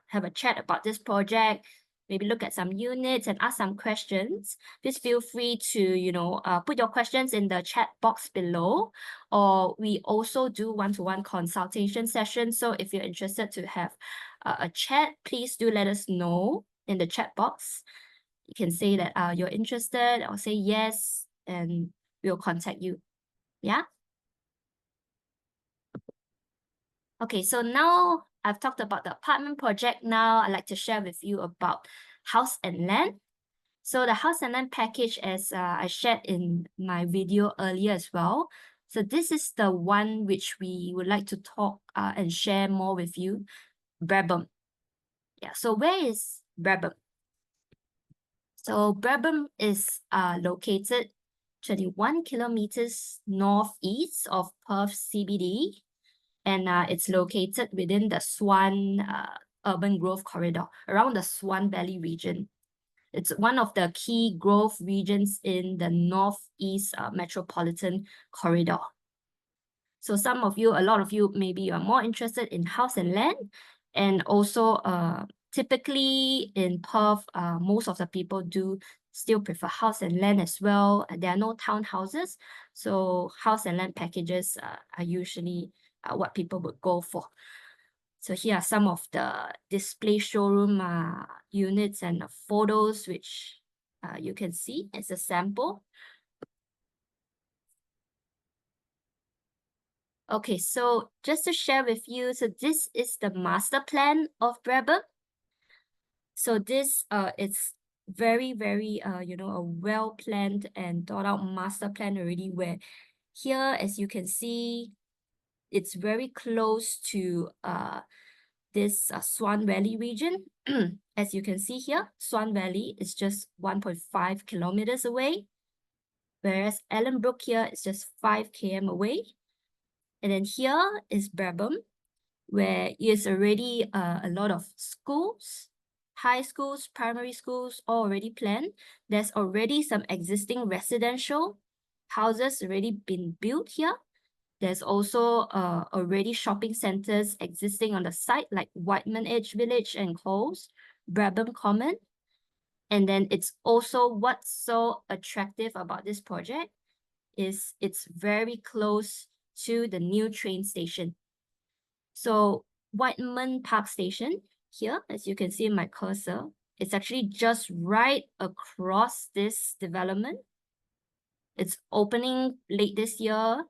have a chat about this project, maybe look at some units and ask some questions, please feel free to, put your questions in the chat box below, or we also do one-to-one consultation sessions. So if you're interested to have a chat, please do let us know in the chat box. You can say that you're interested or say yes, and we'll contact you. Yeah? Okay, so now I've talked about the apartment project. Now I'd like to share with you about house and land. So the house and land package, as I shared in my video earlier as well. So this is the one which we would like to talk and share more with you, Brabham. Yeah, so where is Brabham? So Brabham is located 21 kilometers northeast of Perth CBD, and it's located within the Swan Urban Growth Corridor, around the Swan Valley region. It's one of the key growth regions in the Northeast Metropolitan Corridor. So a lot of you, maybe you are more interested in house and land, and also typically in Perth, most of the people do still prefer house and land as well. There are no townhouses, so house and land packages are usually what people would go for. So here are some of the display showroom units and photos, which you can see as a sample. Okay, so just to share with you, so this is the master plan of Brabham. So this it's very, very a well-planned and thought out master plan already, where here, as you can see, it's very close to this Swan Valley region. As you can see here, Swan Valley is just 1.5 kilometers away, whereas Ellenbrook here is just 5 km away. And then here is Brabham, where is already a lot of schools, high schools, primary schools, all already planned. There's already some existing residential houses already been built here. There's also already shopping centers existing on the site, like Whiteman Edge Village and Coles, Brabham Common. And then it's also what's so attractive about this project is it's very close to the new train station. So Whiteman Park Station here, as you can see in my cursor, it's actually just right across this development. It's opening late this year.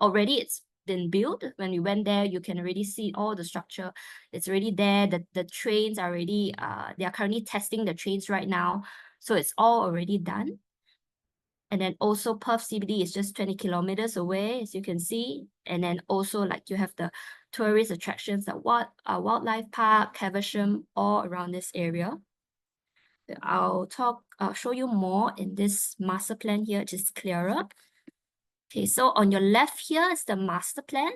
Already it's been built. When we went there, you can already see all the structure. It's already there. The trains are already, they are currently testing the trains right now. So it's all already done. And then also Perth CBD is just 20 kilometers away, as you can see. And then also like you have the tourist attractions like Wildlife Park, Caversham, all around this area. I'll show you more in this master plan here, just clearer. Okay, so on your left here is the master plan.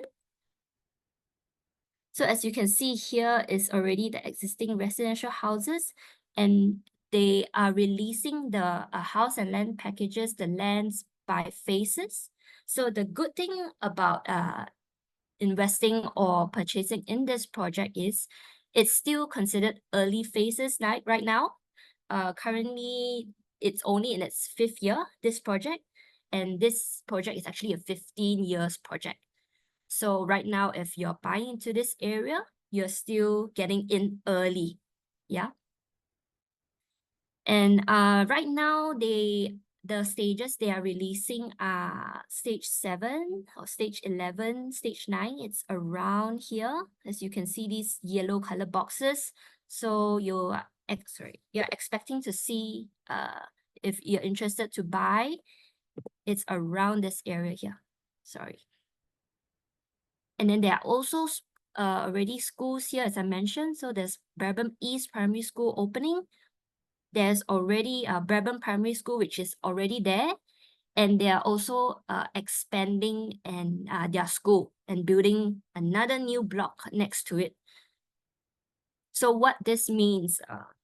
So as you can see here is already the existing residential houses, and they are releasing the house and land packages, the lands by phases. So the good thing about investing or purchasing in this project is it's still considered early phases right now. Currently, it's only in its 5th year, this project, and this project is actually a 15 years project. So right now, if you're buying into this area, you're still getting in early, yeah. And right now, the stages they are releasing are stage 7 or stage 11, stage 9. It's around here, as you can see these yellow color boxes. So you're expecting to see if you're interested to buy, it's around this area here. Sorry. And then there are also already schools here, as I mentioned. So there's Brabham East Primary School opening. There's already Brabham Primary School, which is already there. And they are also expanding and their school and building another new block next to it. So what this means,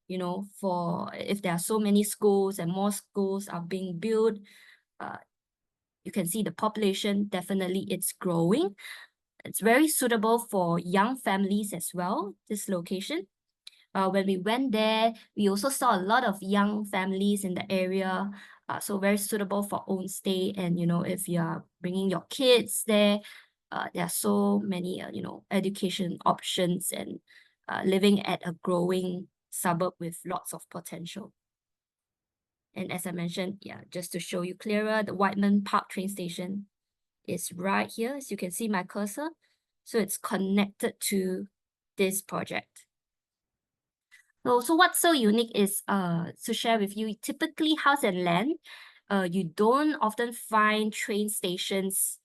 you know, for if there are so many schools and more schools are being built, you can see the population, definitely it's growing. It's very suitable for young families as well, this location. When we went there, we also saw a lot of young families in the area. So very suitable for own stay. And, you know, if you are bringing your kids there, there are so many, you know, education options and living at a growing suburb with lots of potential. And as I mentioned, yeah, just to show you clearer, the Whiteman Park train station is right here, as you can see my cursor. So it's connected to this project. So what's so unique is to share with you, typically house and land, you don't often find train stations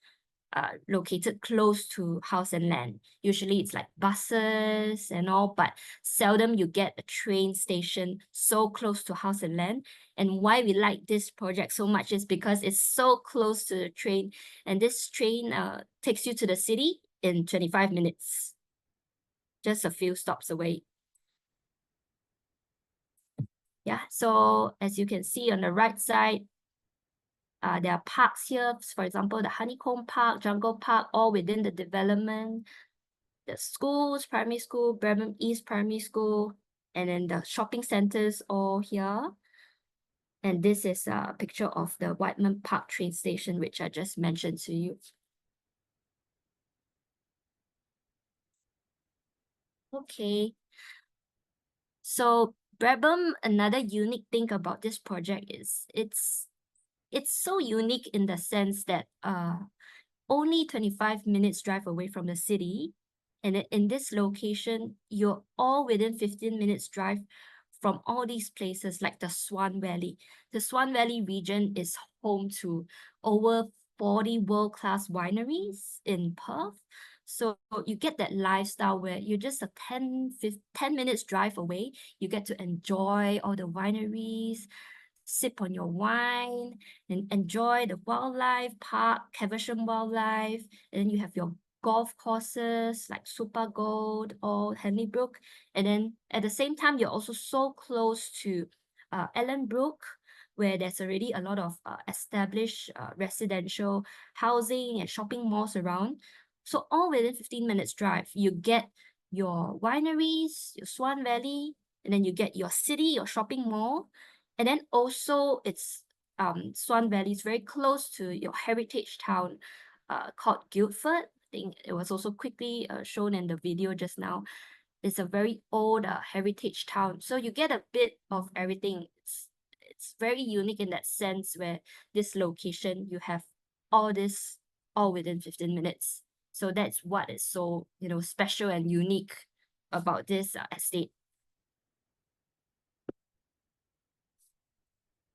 located close to house and land. Usually it's like buses and all, but seldom you get a train station so close to house and land. And why we like this project so much is because it's so close to the train, and this train takes you to the city in 25 minutes, just a few stops away. Yeah, so as you can see on the right side, there are parks here, for example, the Honeycomb Park, Jungle Park, all within the development. The schools, primary school, Brabham East Primary School, and then the shopping centers all here. And this is a picture of the Whiteman Park train station, which I just mentioned to you. Okay. So Brabham, another unique thing about this project is it's so unique in the sense that only 25 minutes drive away from the city. And in this location, you're all within 15 minutes drive from all these places like the Swan Valley. The Swan Valley region is home to over 40 world-class wineries in Perth. So you get that lifestyle where you're just a 10 minutes drive away. You get to enjoy all the wineries, sip on your wine, and enjoy the wildlife park, Caversham Wildlife. And then you have your golf courses like Super Gold or Henley Brook. And then at the same time, you're also so close to Ellenbrook, where there's already a lot of established residential housing and shopping malls around. So all within 15 minutes drive, you get your wineries, your Swan Valley, and then you get your city, your shopping mall. And then also it's Swan Valley is very close to your heritage town called Guildford. I think it was also quickly shown in the video just now. It's a very old heritage town. So you get a bit of everything. It's very unique in that sense where this location, you have all this all within 15 minutes. So that's what is so, you know, special and unique about this estate.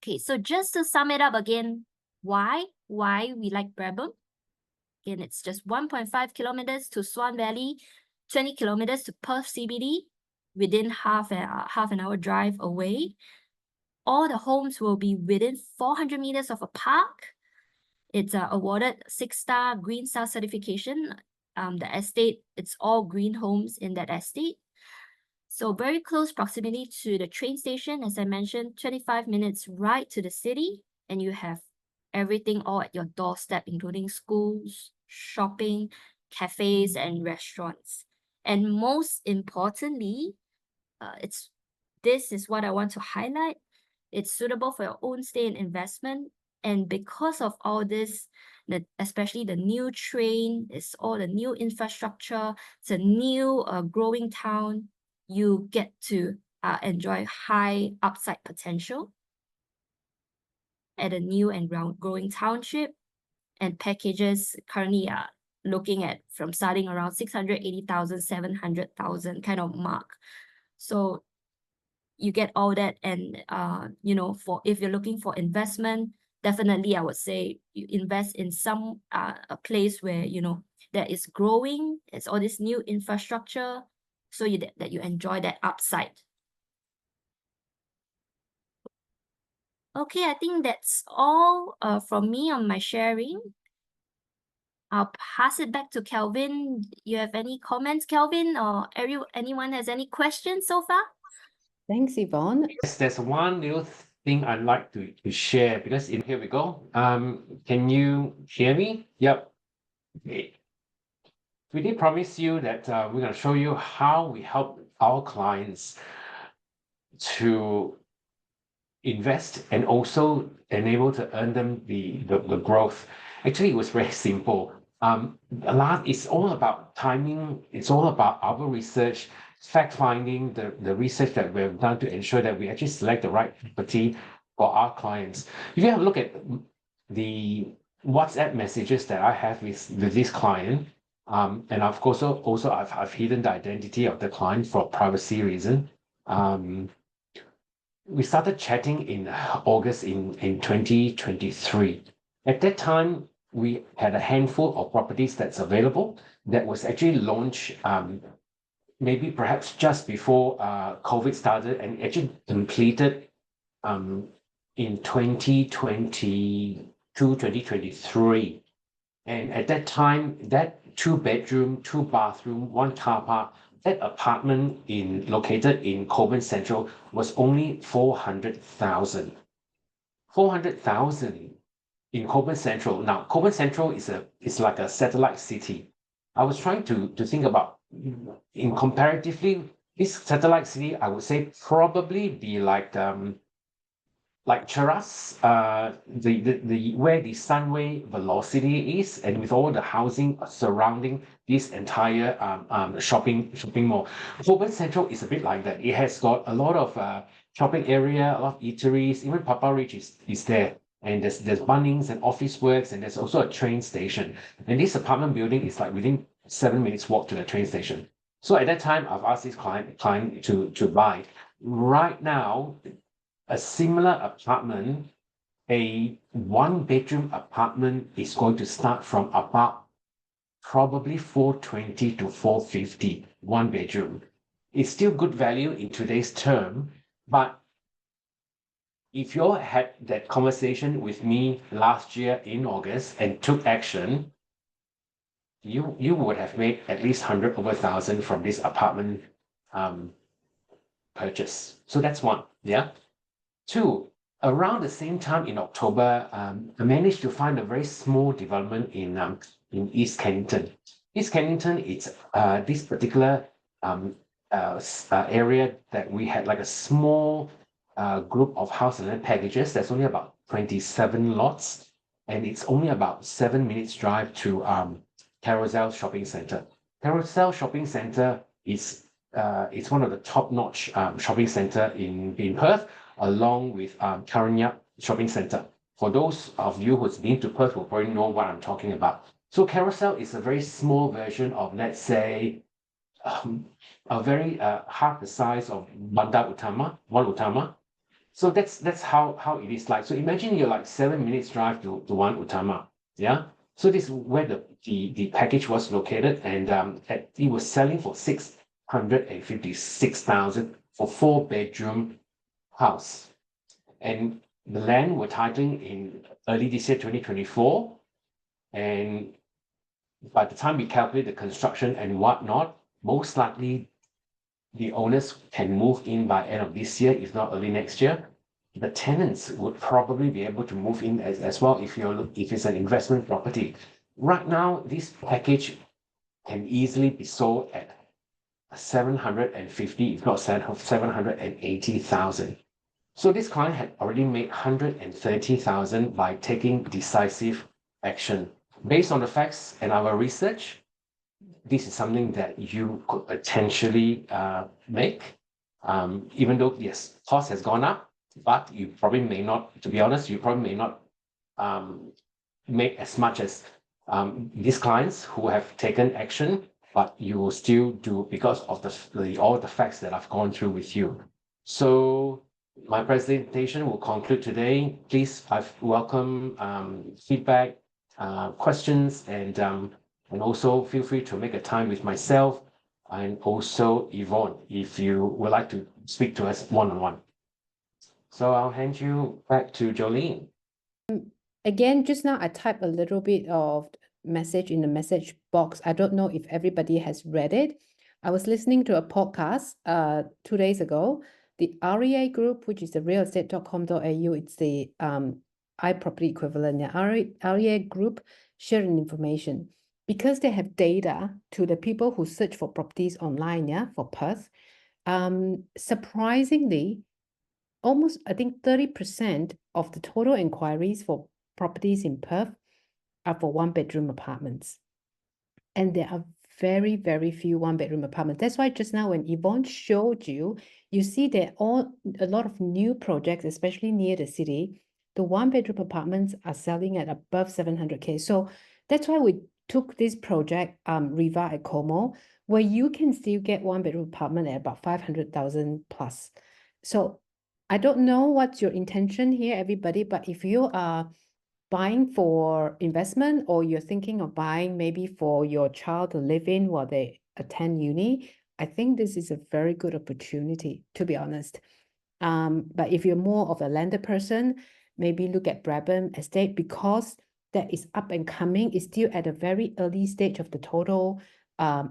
Okay, so just to sum it up again, why we like Brabham? Again, it's just 1.5 kilometers to Swan Valley, 20 kilometers to Perth CBD, within half an hour drive away. All the homes will be within 400 meters of a park. It's awarded 6-star Green Star certification. The estate, it's all green homes in that estate. So very close proximity to the train station. As I mentioned, 25 minutes ride to the city, and you have everything all at your doorstep, including schools, shopping, cafes, and restaurants. And most importantly, this is what I want to highlight. It's suitable for your own stay and investment. And because of all this, especially the new train, it's all the new infrastructure, it's a new growing town, you get to enjoy high upside potential at a new and growing township. And packages currently are looking at from starting around 680,000, 700,000 kind of mark. So you get all that, and for if you're looking for investment, definitely I would say you invest in some a place where that is growing. It's all this new infrastructure, so that you enjoy that upside. Okay, I think that's all from me on my sharing. I'll pass it back to Kelvin. You have any comments, Kelvin, or anyone has any questions so far? Thanks, Yvonne. Yes, there's one little thing I'd like to share, because here we go. Can you hear me? Yep. Okay. We did promise you that we're going to show you how we help our clients to invest and also enable to earn them the growth. Actually, it was very simple. It's all about timing. It's all about our research, fact finding, the research that we've done to ensure that we actually select the right property for our clients. If you have a look at the WhatsApp messages that I have with this client, and of course also I've hidden the identity of the client for privacy reason. We started chatting in August in 2023. At that time, we had a handful of properties that's available that was actually launched maybe perhaps just before COVID started, and actually completed in 2022, 2023. And at that time, that 2-bedroom, 2-bathroom, 1 car park, that apartment located in Melbourne Central was only 400,000. 400,000 in Melbourne Central. Now, Melbourne Central is like a satellite city. I was trying to think about, in comparatively, this satellite city, I would say probably be like Cheras, the where the Sunway Velocity is, and with all the housing surrounding this entire shopping mall. Melbourne Central is a bit like that. It has got a lot of shopping area, a lot of eateries. Even Papa Ridge is there, and there's Bunnings and Office Works, and there's also a train station. And this apartment building is like within 7 minutes walk to the train station. So at that time, I've asked this client to buy. Right now, a similar apartment, a 1-bedroom apartment, is going to start from about probably 420 to 450, 1 bedroom. It's still good value in today's term, but if you all had that conversation with me last year in August and took action, you would have made at least 100 over 1,000 from this apartment purchase. So that's one, yeah. 2, around the same time in October, I managed to find a very small development in East Kennington. East Kennington, it's this particular area that we had like a small group of house and land packages. There's only about 27 lots, and it's only about 7 minutes drive to Carousel Shopping Centre. Carousel Shopping Centre is it's one of the top-notch shopping centre in Perth, along with Karanyap Shopping Centre. For those of you who's been to Perth will probably know what I'm talking about. So Carousel is a very small version of, let's say, a very half the size of One Utama. So that's how it is like. So imagine you're like 7 minutes drive to One Utama. Yeah. So this is where the package was located, and it was selling for 656,000 for 4-bedroom house. And the land were titling in early this year, 2024. And by the time we calculate the construction and whatnot, most likely the owners can move in by end of this year, if not early next year. The tenants would probably be able to move in as well if it's an investment property. Right now, this package can easily be sold at 750, if not 780,000. So this client had already made 130,000 by taking decisive action. Based on the facts and our research, this is something that you could potentially make, even though, yes, cost has gone up, but you probably may not, to be honest, you probably may not make as much as these clients who have taken action, but you will still do because of all the facts that I've gone through with you. So my presentation will conclude today. Please, I welcome feedback, questions, and also feel free to make a time with myself and also Yvonne if you would like to speak to us one-on-one. So I'll hand you back to Jolene. Again, just now I typed a little bit of message in the message box. I don't know if everybody has read it. I was listening to a podcast 2 days ago. The REA group, which is the realestate.com.au, it's the iProperty equivalent. The REA group sharing information because they have data to the people who search for properties online, for Perth. Surprisingly, almost, I think 30% of the total inquiries for properties in Perth are for 1-bedroom apartments. And there are very, very few 1-bedroom apartments. That's why just now when Yvonne showed you, you see there are a lot of new projects, especially near the city. The 1-bedroom apartments are selling at above 700K. So that's why we took this project, Riva at Como, where you can still get 1-bedroom apartment at about 500,000 plus. So I don't know what's your intention here, everybody, but if you are buying for investment or you're thinking of buying maybe for your child to live in while they attend uni, I think this is a very good opportunity, to be honest. But if you're more of a lender person, maybe look at Brabham Estate because that is up and coming. It's still at a very early stage of the total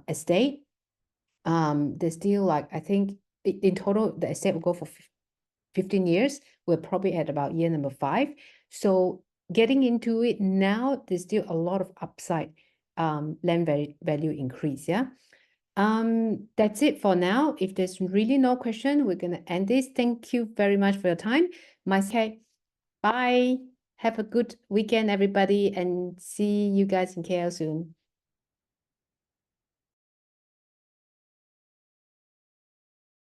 estate. There's still like, I think in total, the estate will go for 15 years. We're probably at about year number 5. So getting into it now, there's still a lot of upside, land value increase, yeah. That's it for now. If there's really no question, we're gonna end this. Thank you very much for your time. Okay, bye. Have a good weekend, everybody, and see you guys in KL soon.